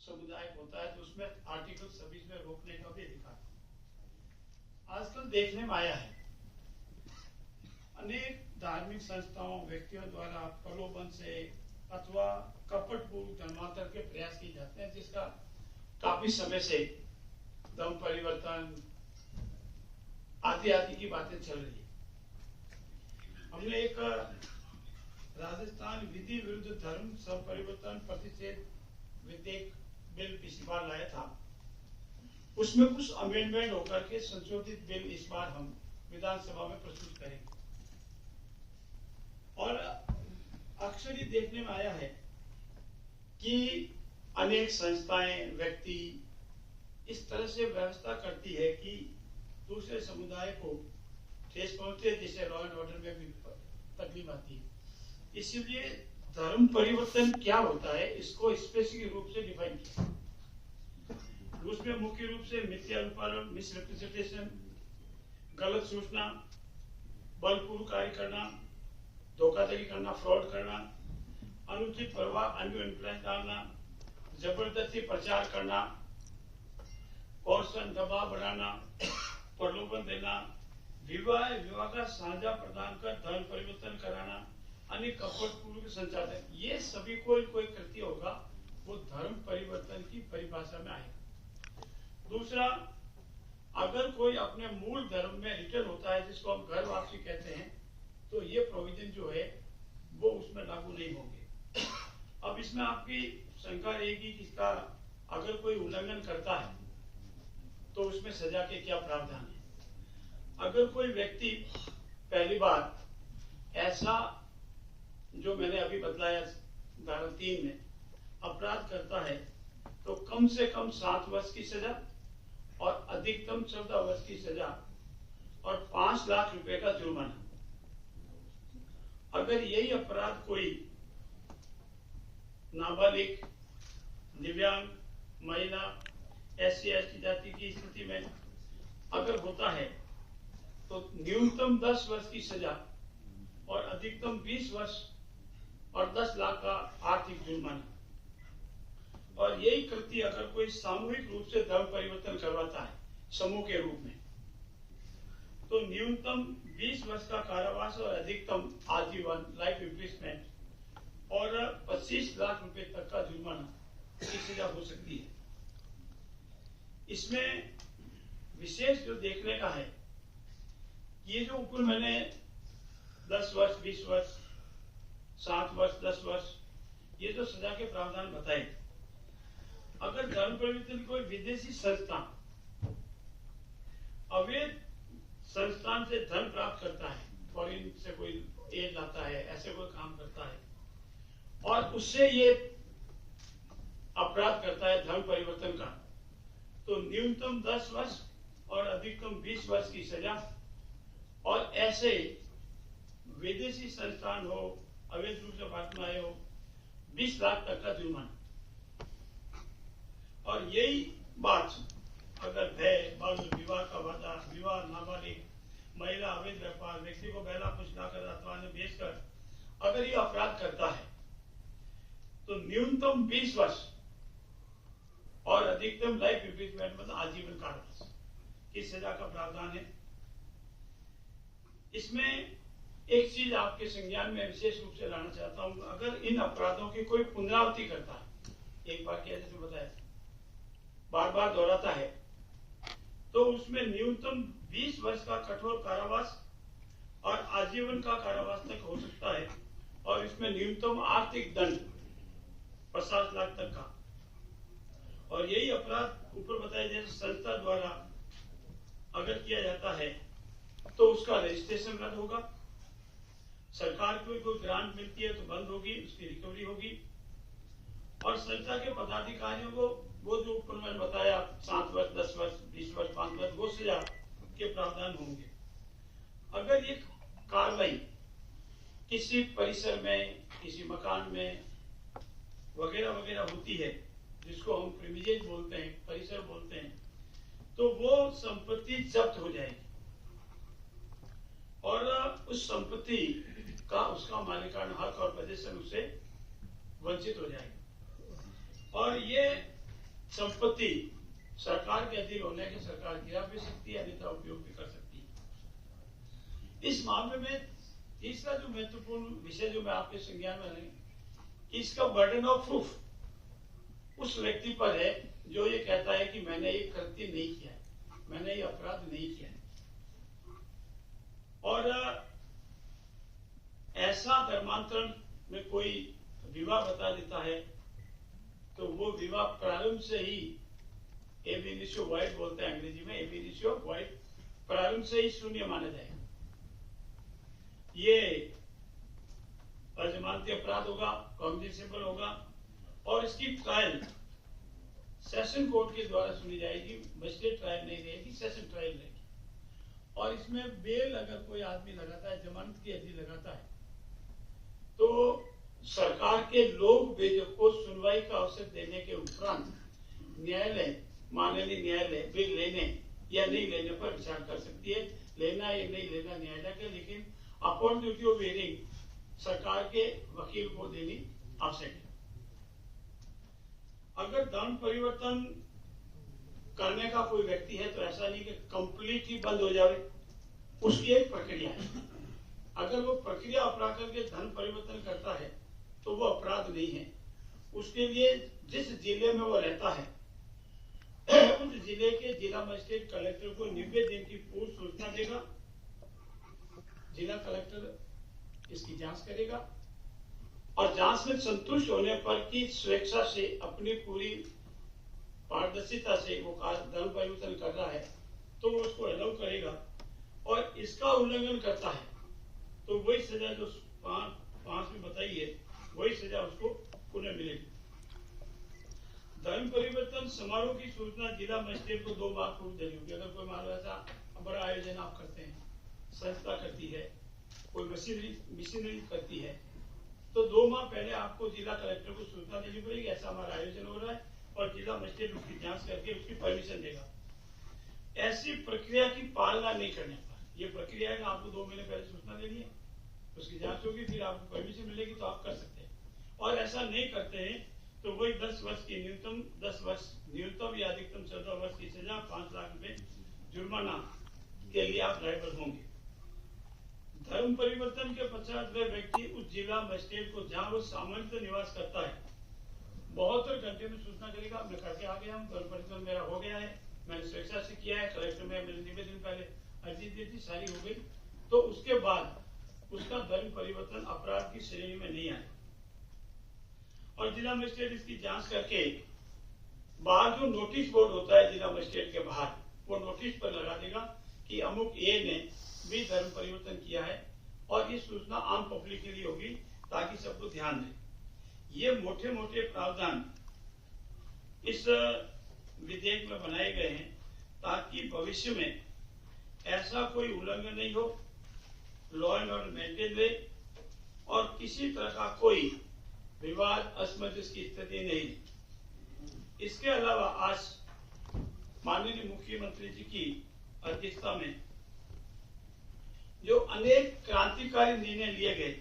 समुदाय होता है तो उसमें आर्टिकल 26 में रोकने का भी अधिकार आजकल देखने में आया है। अनेक धार्मिक संस्थाओं व्यक्तियों द्वारा प्रलोभन से अथवा कपटपूर्ण धर्मांतर के प्रयास किए जाते हैं, जिसका काफी समय से धर्म परिवर्तन आदि की बातें चल रही है। हमने एक राजस्थान विधि विरुद्ध धर्म सब परिवर्तन प्रतिषेध विधेयक बिल पिछली बार लाया था, उसमें कुछ अमेंडमेंट होकर के संशोधित बिल इस बार हम विधानसभा में प्रस्तुत करेंगे। और अक्सर ये देखने में आया है कि अनेक संस्थाएं व्यक्ति इस तरह से व्यवस्था करती है कि दूसरे समुदाय को ठेस पहुंचे, जिससे लॉ एंड ऑर्डर में भी तकलीफ आती है। इसीलिए धर्म परिवर्तन क्या होता है इसको स्पेसिफिक रूप से डिफाइन किया। उसमें मुख्य रूप से मिथ्यारूपण, मिसरिप्रेजेंटेशन, गलत सूचना, बलपूर्वक कार्य करना, धोखाधड़ी करना, फ्रॉड करना, अनुचित प्रभाव, अनड्यू इन्फ्लुएंस डालना, जबरदस्ती प्रचार करना, कोर्सन दबाव बढ़ाना, प्रलोभन देना, विवाह का साझा प्रदान कर धर्म परिवर्तन कराना, अन्य कपटपूर्वक संचालन, ये सभी कोई कृत्य होगा वो धर्म परिवर्तन की परिभाषा में आएगा। दूसरा, अगर कोई अपने मूल धर्म में रिटर्न होता है, जिसको हम घर वापसी कहते हैं, तो ये प्रोविजन जो है वो उसमें लागू नहीं होंगे। अब इसमें आपकी शंका रहेगी कि इसका अगर कोई उल्लंघन करता है तो उसमें सजा के क्या प्रावधान है। अगर कोई व्यक्ति पहली बार ऐसा जो मैंने अभी बतलाया धारा 3 में अपराध करता है तो कम से कम 7 वर्ष की सजा और अधिकतम 14 वर्ष की सजा और 5 लाख रुपए का जुर्माना। अगर यही अपराध कोई नाबालिग, दिव्यांग, महिला, SC/ST जाति की स्थिति में अगर होता है तो न्यूनतम 10 वर्ष की सजा और अधिकतम 20 वर्ष और 10 लाख का आर्थिक जुर्माना। और यही कृत्य अगर कोई सामूहिक रूप से धर्म परिवर्तन करवाता है समूह के रूप में, तो न्यूनतम 20 वर्ष का कारावास और अधिकतम आजीवन लाइफ इम्प्रिजमेंट और 25 लाख रुपए तक का जुर्माना की सजा हो सकती है। इसमें विशेष जो देखने का है, ये जो ऊपर मैंने 10 वर्ष, 20 वर्ष, 7 वर्ष, 10 वर्ष, ये जो सजा के प्रावधान बताए, अगर धर्म परिवर्तन कोई विदेशी संस्थान अवैध संस्थान से धन प्राप्त करता है, फॉरेन से कोई एड लाता है, ऐसे कोई काम करता है और उससे ये अपराध करता है धर्म परिवर्तन का, तो न्यूनतम 10 वर्ष और अधिकतम 20 वर्ष की सजा और ऐसे विदेशी संस्थान हो, अवैध रूप से भारत में आए हो, 20 लाख तक का जुर्माना। और यही बात अगर भय, बल, विवाह का वादा, विवाह, नाबालिग, महिला, अवैध व्यापार, व्यक्ति को बहला फुसलाकर अथवा अन्य बेचकर अगर ये अपराध करता है तो न्यूनतम 20 वर्ष और अधिकतम लाइफ इम्प्रिजमेंट मतलब आजीवन कारावास की सजा का प्रावधान है। इसमें एक चीज आपके संज्ञान में विशेष रूप से लाना चाहता हूं, अगर इन अपराधों की कोई पुनरावृत्ति करता है, एक बार क्या जैसे बताया, बार बार दोहराता है, तो उसमें न्यूनतम 20 वर्ष का कठोर कारावास और आजीवन का कारावास तक हो सकता है और इसमें न्यूनतम आर्थिक दंड 50 लाख तक का। और यही अपराध ऊपर बताया जैसे संस्था द्वारा अगर किया जाता है तो उसका रजिस्ट्रेशन रद्द होगा, सरकार को कोई ग्रांट मिलती है तो बंद होगी, उसकी रिकवरी होगी और संस्था के पदाधिकारियों को वो जो ऊपर मैंने बताया 7 वर्ष, 10 वर्ष, 20 वर्ष, 5 वर्ष वो सजा के प्रावधान होंगे। अगर ये कार्रवाई किसी परिसर में, किसी मकान में वगैरह वगैरह होती है, जिसको हम प्रीमिजेज बोलते हैं, परिसर बोलते हैं, तो वो संपत्ति जब्त हो जाएगी और उस संपत्ति का उसका मालिकाना हक और पोजीशन उससे वंचित हो जाएगा। और ये संपत्ति सरकार के अधीन होने के सरकार गिरा भी सकती है, अन्यथा उपयोग भी कर सकती है। इस मामले में तीसरा जो महत्वपूर्ण विषय जो मैं आपके संज्ञान में नहीं, इसका बर्डन ऑफ प्रूफ उस व्यक्ति पर है जो ये कहता है कि मैंने ये कृत्य नहीं किया है, मैंने ये अपराध नहीं किया है। और ऐसा धर्मांतरण में कोई विवाह बता देता है तो वो विवाह प्रारंभ से ही एब इनिशियो वाइड बोलते हैं अंग्रेजी में, एब इनिशियो वाइड, प्रारंभ से ही शून्य माना जाएगा। ये अजमानती अपराध होगा, कॉग्निजेबल होगा और इसकी ट्रायल सेशन कोर्ट के द्वारा सुनी जाएगी, मजिस्ट्रेट ट्रायल नहीं रहेगी, सेशन ट्रायल रहेगी। और इसमें बेल अगर कोई आदमी लगाता है, जमानत की अर्जी लगाता है, तो सरकार के लोग बेजक को सुनवाई का अवसर देने के उपरांत न्यायालय, माननीय न्यायालय बिल लेने या नहीं लेने पर विचार कर सकती है। लेना या नहीं लेना न्यायालय का, लेकिन अपॉन ड्यूटी ऑफ हियरिंग सरकार के वकील को देनी आवश्यक है। अगर धर्म परिवर्तन करने का कोई व्यक्ति है तो ऐसा नहीं कि कंप्लीट ही बंद हो जाए, उसकी एक प्रक्रिया है। अगर वो प्रक्रिया अपना करके धर्म परिवर्तन करता है तो वो अपराध नहीं है। उसके लिए जिस जिले में वो रहता है उस जिले के जिला मजिस्ट्रेट कलेक्टर को 90 दिन की पूर्व सूचना देगा। जिला कलेक्टर इसकी जांच करेगा और जांच में संतुष्ट होने पर की स्वेच्छा से, अपनी पूरी पारदर्शिता से वो धर्म परिवर्तन कर रहा है तो वो उसको अलाउ करेगा। और इसका उल्लंघन करता है तो वही सजा जो पांच में बताई है, वही सजा उसको पुनः मिलेगी। धर्म परिवर्तन समारोह की सूचना जिला मजिस्ट्रेट को 2 माह पूर्व देनी होगी। अगर कोई मान लो ऐसा बड़ा आयोजन आप करते हैं, संस्था करती है, कोई मिशनरी करती है, तो 2 माह पहले आपको जिला कलेक्टर को सूचना देनी पड़ेगी, ऐसा हमारा आयोजन हो रहा है, और जिला मजिस्ट्रेट उसकी जांच करके उसकी परमिशन देगा। ऐसी प्रक्रिया की पालना नहीं करने पर, ये प्रक्रिया है, आपको 2 महीने पहले सूचना देनी है, उसकी जांच होगी, फिर आपको परमिशन मिलेगी तो आप कर सकते हैं। और ऐसा नहीं करते हैं तो वही 10 वर्ष की न्यूनतम, 10 वर्ष न्यूनतम या अधिकतम 14 वर्ष की सजा, 5 लाख रुपए जुर्माना के लिए आप लायबल होंगे। धर्म परिवर्तन के पश्चात वह व्यक्ति उस जिला मजिस्ट्रेट को जहां वो सामान्यतः निवास करता है 72 घंटे में सूचना करेगा, मैं करके आ गया हूँ, धर्म परिवर्तन मेरा हो गया है, मैंने स्वेच्छा से किया है, कलेक्टर में मैंने 90 दिन पहले अर्जी दी थी, सारी हो गई, तो उसके बाद उसका धर्म परिवर्तन अपराध की श्रेणी में नहीं आए। और जिला मजिस्ट्रेट इसकी जांच करके बाहर जो नोटिस बोर्ड होता है जिला मजिस्ट्रेट के बाहर, वो नोटिस पर लगा देगा कि अमुक ए ने भी धर्म परिवर्तन किया है, और ये सूचना आम पब्लिक के लिए होगी ताकि सबको ध्यान दे। ये मोटे मोटे प्रावधान इस विधेयक में बनाए गए हैं ताकि भविष्य में ऐसा कोई उल्लंघन नहीं हो, लॉ एंड ऑर्डर मेंटेन रहे और किसी तरह का कोई विवाद, असमंजस की स्थिति नहीं। इसके अलावा आज माननीय मुख्यमंत्री जी की अध्यक्षता में जो अनेक क्रांतिकारी निर्णय लिए गए,